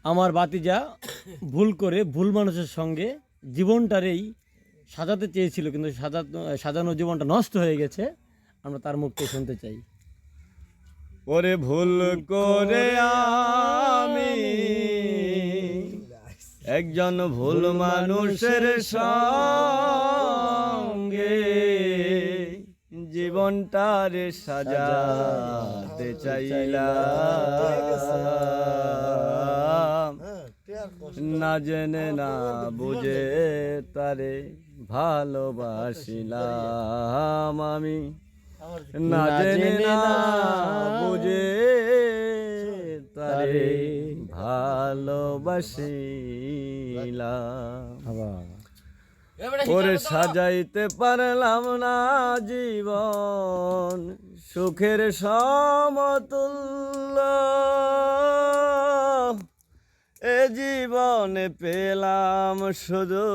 আমার বাতিজা ভুল করে ভুল মানুষের সঙ্গে জীবনটারেই সাজাতে চেয়েছিল, কিন্তু সাজানো জীবনটা নষ্ট হয়ে গেছে। আমরা তার মুখে শুনতে চাই। ওরে ভুল করে আমি একজন ভুল মানুষের সঙ্গে জীবনটারে সাজাতে চাইলাম, না জেনে না বুঝে তারে ভালোবাসিলাম আমি, না জেনে না বুঝে তারে ভালোবাসিলাম। ওরে সাজাইতে পারলাম না জীবন সুখের সমতুল্য, এ জীবনে পেলাম শুধু